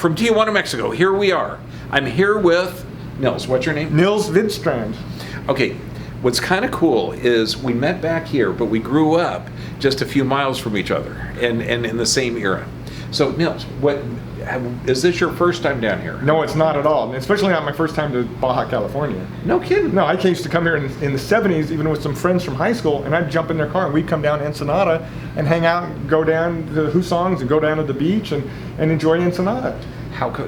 from Tijuana, Mexico. Here we are. I'm here with Nils. What's your name? Neil Vidstrand. Okay. What's kind of cool is we met back here, but we grew up just a few miles from each other, and in the same era. So, Nils, is this your first time down here? No, it's not at all. Especially not my first time to Baja California. No kidding. No, I used to come here in the 70s, even with some friends from high school, and I'd jump in their car and we'd come down to Ensenada and hang out, and go down to Husongs and go down to the beach and enjoy Ensenada.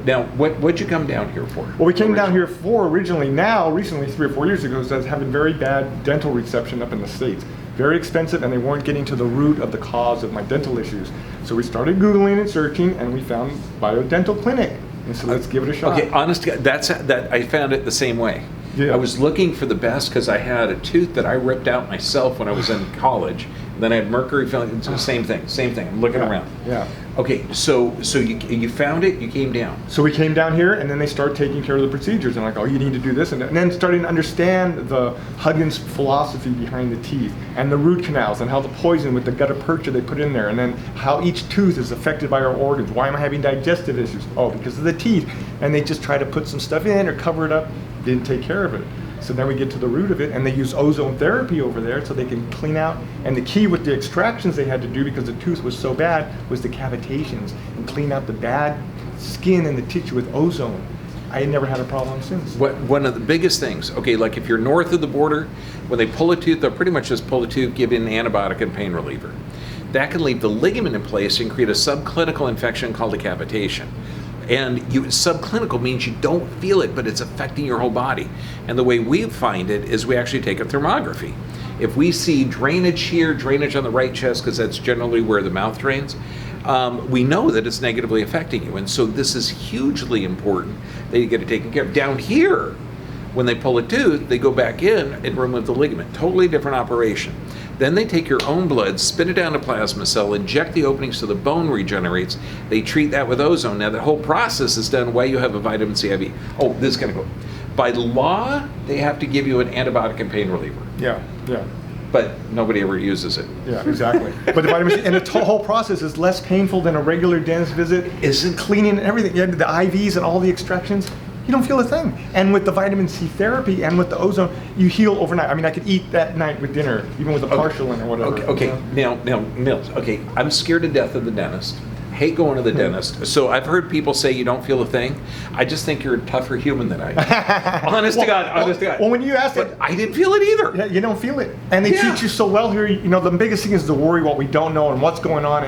Now, what'd you come down here for? Well, we came down here for originally, recently 3 or 4 years ago, I was having very bad dental reception up in the States. Very expensive, and they weren't getting to the root of the cause of my dental issues. So we started Googling and searching, and we found Biodental Clinic. And so let's give it a shot. Okay, honest to God, I found it the same way. Yeah. I was looking for the best because I had a tooth that I ripped out myself when I was in college. Then I had mercury filling. It's the same thing. I'm looking around. Yeah. Okay, so you found it. You came down. So we came down here, and then they started taking care of the procedures. And like, oh, you need to do this, and then starting to understand the Huggins philosophy behind the teeth, and the root canals, and how the poison with the gutta percha they put in there, and then how each tooth is affected by our organs. Why am I having digestive issues? Oh, because of the teeth. And they just try to put some stuff in or cover it up. Didn't take care of it. So then we get to the root of it, and they use ozone therapy over there so they can clean out. And the key with the extractions they had to do, because the tooth was so bad, was the cavitations and clean out the bad skin and the tissue with ozone. I had never had a problem since. One of the biggest things, okay, like if you're north of the border, when they pull a tooth, they'll pretty much just pull a tooth, give in an antibiotic and pain reliever. That can leave the ligament in place and create a subclinical infection called a cavitation. And subclinical means you don't feel it, but it's affecting your whole body. And the way we find it is we actually take a thermography. If we see drainage here, drainage on the right chest, because that's generally where the mouth drains, we know that it's negatively affecting you. And so this is hugely important that you get it taken care of. Down here, when they pull a tooth, they go back in and remove the ligament. Totally different operation. Then they take your own blood, spin it down to plasma cell, inject the openings so the bone regenerates. They treat that with ozone. Now, the whole process is done while you have a vitamin C IV. Oh, this is going to go. By law, they have to give you an antibiotic and pain reliever. Yeah. But nobody ever uses it. Yeah, exactly. But the vitamin C, and the whole process is less painful than a regular dentist visit. Isn't cleaning and everything. Yeah, the IVs and all the extractions. You don't feel a thing. And with the vitamin C therapy and with the ozone, you heal overnight. I mean, I could eat that night with dinner, even with a partial in or whatever. Okay. Now, Nils, okay, I'm scared to death of the dentist. Hate going to the dentist. So I've heard people say you don't feel a thing. I just think you're a tougher human than I am. Honest to God. Well, when you asked but it, I didn't feel it either. Yeah, you don't feel it. And they treat you so well here. You know, the biggest thing is to worry what we don't know and what's going on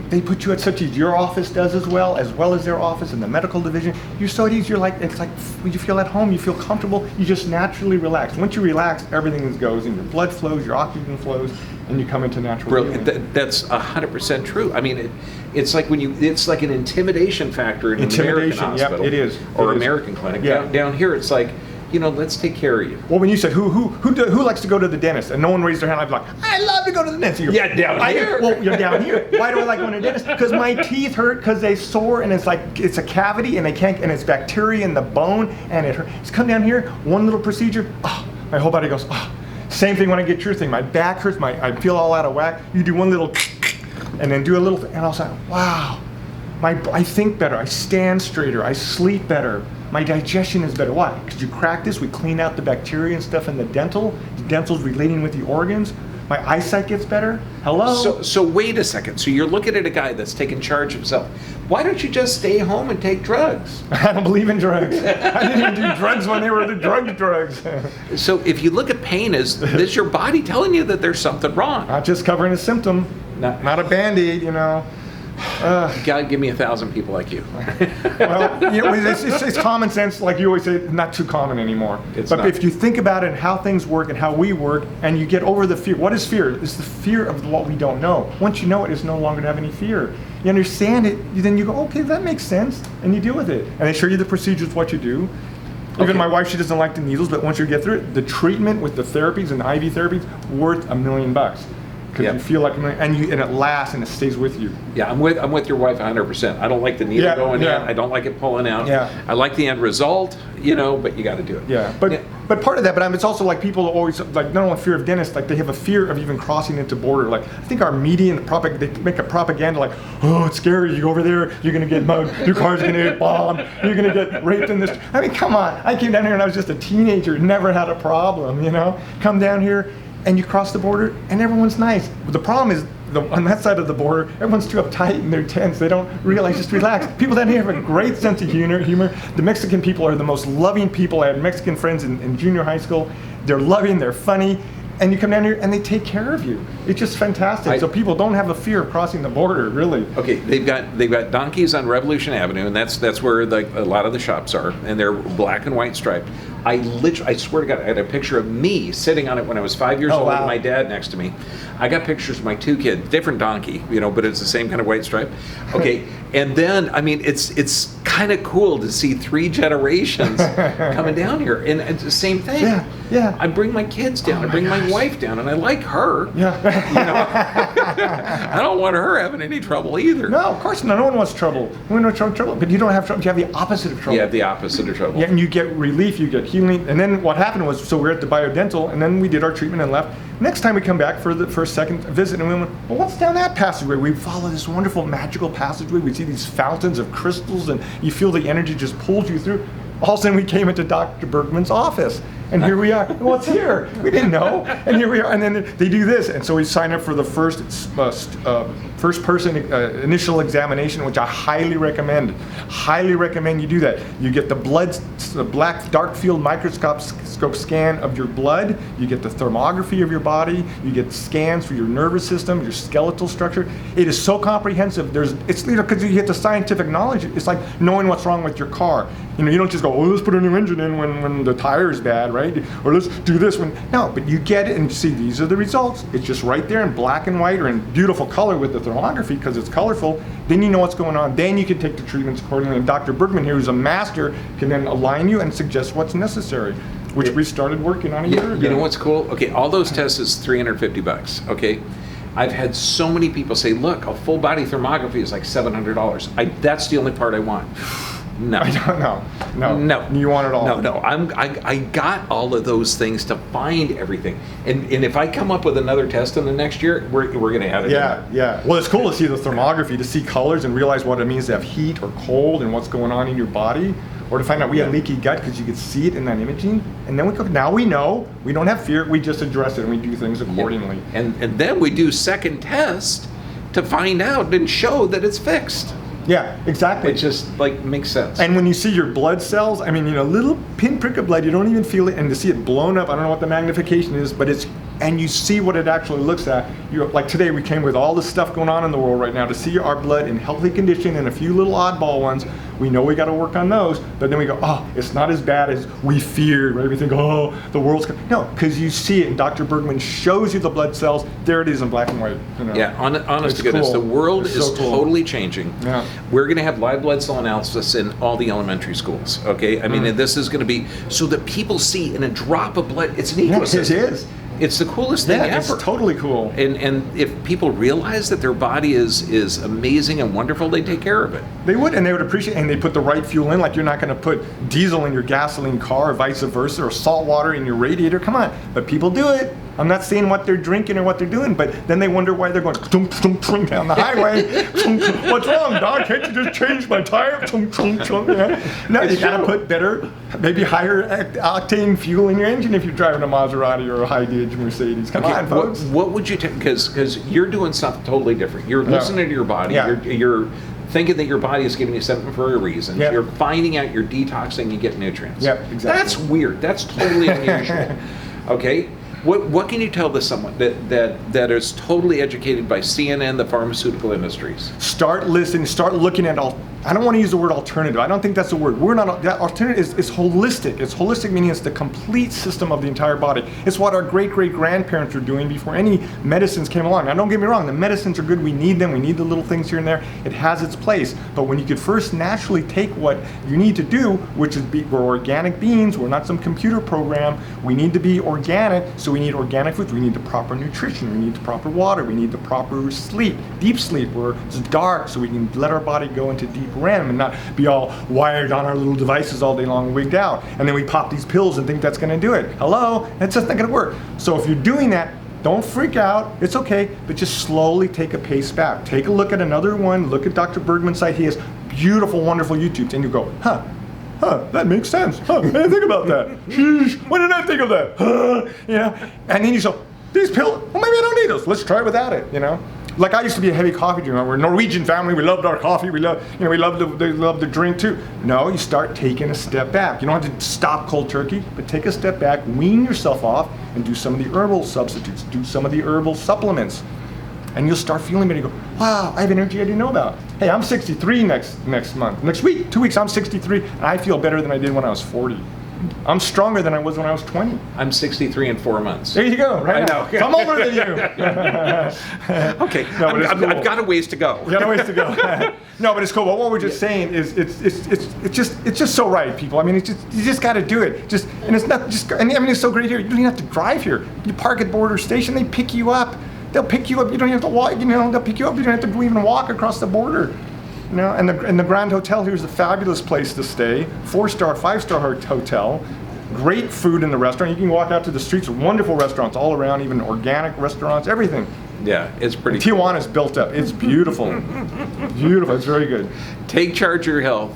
they put you at such ease. Your office does as well as their office in the medical division. You're so at ease. It's like you feel at home. You feel comfortable. You just naturally relax. Once you relax, everything goes, and your blood flows, your oxygen flows, and you come into natural healing. That's 100% true. I mean, it's like it's like an intimidation factor in an American hospital. Yep, it is. Or American clinic. Yeah. Down here, it's like, let's take care of you. Well, when you said who likes to go to the dentist, and no one raised their hand, I'd be like, I love to go to the dentist. Down here. Well, you're down here. Why do I like going to the dentist? Because my teeth hurt because they sore, and it's like it's a cavity, and and it's bacteria in the bone, and it hurts. Just come down here, one little procedure, my whole body goes, Same thing when I get your thing. My back hurts, I feel all out of whack. You do one little, and then do a little, and I'll say, wow, I think better, I stand straighter, I sleep better. My digestion is better. Why? Because you practice, we clean out the bacteria and stuff in the dental's relating with the organs. My eyesight gets better. Hello? So wait a second. So you're looking at a guy that's taking charge of himself. Why don't you just stay home and take drugs? I don't believe in drugs. I didn't even do drugs when they were the drugs. So if you look at pain, is this your body telling you that there's something wrong? Not just covering a symptom. Not a Band-Aid, God, give me 1,000 people like you. Well, it's common sense, like you always say, not too common anymore. But if you think about it and how things work and how we work, and you get over the fear. What is fear? It's the fear of what we don't know. Once you know it, it's no longer to have any fear. You understand it, then you go, okay, that makes sense, and you deal with it. And they show you the procedures, what you do. Even my wife, she doesn't like the needles, but once you get through it, the treatment with the therapies and the IV therapies, worth $1 million. Because you feel like, and it lasts and it stays with you. Yeah, I'm with your wife 100%. I don't like the needle going in. I don't like it pulling out. Yeah. I like the end result, but you got to do it. Yeah, but But part of that, but it's also like people always, like, not only fear of dentists, like they have a fear of even crossing into border. Like, I think our media and they make a propaganda like, oh, it's scary, you go over there, you're gonna get mugged, your car's gonna get bombed, you're gonna get raped in this. I mean, come on, I came down here and I was just a teenager, never had a problem, you know? Come down here and you cross the border and everyone's nice. But the problem is, on that side of the border, everyone's too uptight and they're tense. They don't realize, just relax. People down here have a great sense of humor. The Mexican people are the most loving people. I had Mexican friends in junior high school. They're loving, they're funny. And you come down here and they take care of you. It's just fantastic. So people don't have a fear of crossing the border, really. Okay, they've got donkeys on Revolution Avenue, and that's where a lot of the shops are, and they're black and white striped. I swear to God, I had a picture of me sitting on it when I was 5 years old with my dad next to me. I got pictures of my two kids, different donkey, but it's the same kind of white stripe. Okay, and then, I mean, it's kind of cool to see 3 generations coming down here, and it's the same thing. Yeah. I bring my kids down, I bring my wife down, and I like her. Yeah. I don't want her having any trouble either. No, of course not. No one wants trouble. No one wants trouble. But you don't have trouble. You have the opposite of trouble. You have the opposite of trouble. Yeah, and you get relief, you get healing. And then what happened was, so we're at the biodental, and then we did our treatment and left. Next time we come back for a second visit, and we went, well, what's down that passageway? We follow this wonderful magical passageway. We see these fountains of crystals, and you feel the energy just pulls you through. All of a sudden, we came into Dr. Bergman's office, and here we are. What's here? We didn't know, and here we are. And then they do this, and so we sign up for the first person initial examination, which I highly recommend. Highly recommend you do that. You get the black dark field microscope scan of your blood. You get the thermography of your body. You get scans for your nervous system, your skeletal structure. It is so comprehensive. It's because you get the scientific knowledge. It's like knowing what's wrong with your car. You don't just go, oh, let's put a new engine in when the tire is bad, right? Or let's do this no, but you get it and you see these are the results. It's just right there in black and white or in beautiful color with the thermography because it's colorful. Then you know what's going on. Then you can take the treatments accordingly. And Dr. Bergman here, who's a master, can then align you and suggest what's necessary, which we started working on a year ago. You know what's cool? Okay, all those tests is $350, okay? I've had so many people say, look, a full body thermography is like $700. That's the only part I want. No. No. You want it all. No. I got all of those things to find everything. And if I come up with another test in the next year, we're going to have it. Yeah. Well, it's cool to see the thermography, to see colors and realize what it means to have heat or cold and what's going on in your body. Or to find out we have leaky gut because you could see it in that imaging. And then now we know, we don't have fear, we just address it and we do things accordingly. Yeah. And then we do second tests to find out and show that it's fixed. Yeah, exactly. It just makes sense. And when you see your blood cells, I mean, little pinprick of blood, you don't even feel it, and to see it blown up, I don't know what the magnification is, but and you see what it actually looks at. Like today, we came with all this stuff going on in the world right now to see our blood in healthy condition and a few little oddball ones. We know we got to work on those, but then we go, oh, it's not as bad as we feared, right? We think, oh, the world's no, because you see it, and Dr. Bergman shows you the blood cells. There it is in black and white. Yeah, honest to goodness, the world is totally changing. Yeah. We're going to have live blood cell analysis in all the elementary schools. Okay, I mean, and this is going to be so that people see in a drop of blood. It's an ecosystem. It is. It's the coolest thing ever. It's totally cool. And if people realize that their body is amazing and wonderful, they take care of it. They would, and they would appreciate, and they put the right fuel in. Like, you're not going to put diesel in your gasoline car, or vice versa, or salt water in your radiator. Come on, but people do it. I'm not saying what they're drinking or what they're doing, but then they wonder why they're going down the highway. What's wrong, Doc? Can't you just change my tire? No, you got to put better, maybe higher octane fuel in your engine if you're driving a Maserati or a high-gauge Mercedes. Come on, folks. What would you take? Because you're doing something totally different. You're listening to your body. Yeah. You're thinking that your body is giving you something for a reason. Yep. You're finding out you're detoxing and getting nutrients. Yep, exactly. That's weird. That's totally unusual. Okay? What can you tell to someone that is totally educated by CNN, the pharmaceutical industries? Start listening, start looking at I don't want to use the word alternative. I don't think that's the word. That alternative is holistic. It's holistic, meaning it's the complete system of the entire body. It's what our great-great-grandparents were doing before any medicines came along. Now, don't get me wrong. The medicines are good. We need them. We need the little things here and there. It has its place. But when you could first naturally take what you need to do, which is we're organic beings. We're not some computer program. We need to be organic, so we need organic foods. We need the proper nutrition. We need the proper water. We need the proper sleep, deep sleep, where it's dark, so we can let our body go into deep random and not be all wired on our little devices all day long, wigged out. And then we pop these pills and think that's going to do it. Hello? That's just not going to work. So if you're doing that, don't freak out. It's okay, but just slowly take a pace back. Take a look at another one. Look at Dr. Bergman's site. He has beautiful, wonderful YouTubes. And you go, that makes sense. I didn't think about that. Sheesh, why didn't I think of that? And then you go, these pills, well, maybe I don't need those. Let's try it without it, Like I used to be a heavy coffee drinker. We're a Norwegian family. We loved our coffee. We love the drink too. No, you start taking a step back. You don't have to stop cold turkey, but take a step back, wean yourself off, and do some of the herbal substitutes. Do some of the herbal supplements, and you'll start feeling better. You go, wow, I have energy I didn't know about. Hey, I'm 63 next month. Next week, 2 weeks, I'm 63, and I feel better than I did when I was 40. I'm stronger than I was when I was 20. I'm 63 in 4 months. There you go. Right. I know. I'm older than you. Okay. No, cool. I've got a ways to go. You got a ways to go. No, but it's cool. But what we're just saying is, it's just so right, people. I mean, you just got to do it. And it's not just. And I mean, it's so great here. You don't even have to drive here. You park at border station. They pick you up. They'll pick you up. You don't even have to walk. They'll pick you up. You don't have to even walk across the border. And the Grand Hotel here is a fabulous place to stay. 4-star, 5-star hotel. Great food in the restaurant. You can walk out to the streets with wonderful restaurants all around, even organic restaurants, everything. Yeah, it's pretty cool. Tijuana's built up. It's beautiful. Beautiful. It's very good. Take charge of your health.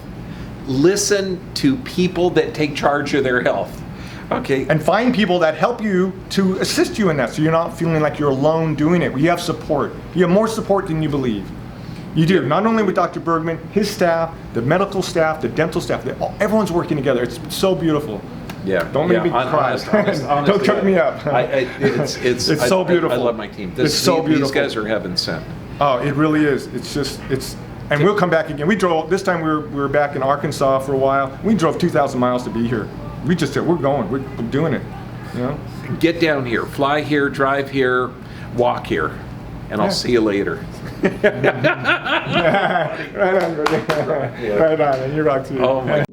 Listen to people that take charge of their health. Okay. And find people that help you to assist you in that, so you're not feeling like you're alone doing it. You have support. You have more support than you believe. You do, not only with Dr. Bergman, his staff, the medical staff, the dental staff, everyone's working together. It's so beautiful. Yeah. Don't make me cry. Honest, Don't choke me up. It's so beautiful. I love my team. It's so beautiful. These guys are heaven sent. Oh, it really is. And we'll come back again. We drove, this time we were back in Arkansas for a while. We drove 2,000 miles to be here. We just said, we're going, we're doing it. Get down here, fly here, drive here, walk here, and I'll see you later. Right on, buddy. Right on, and you rock too. Oh my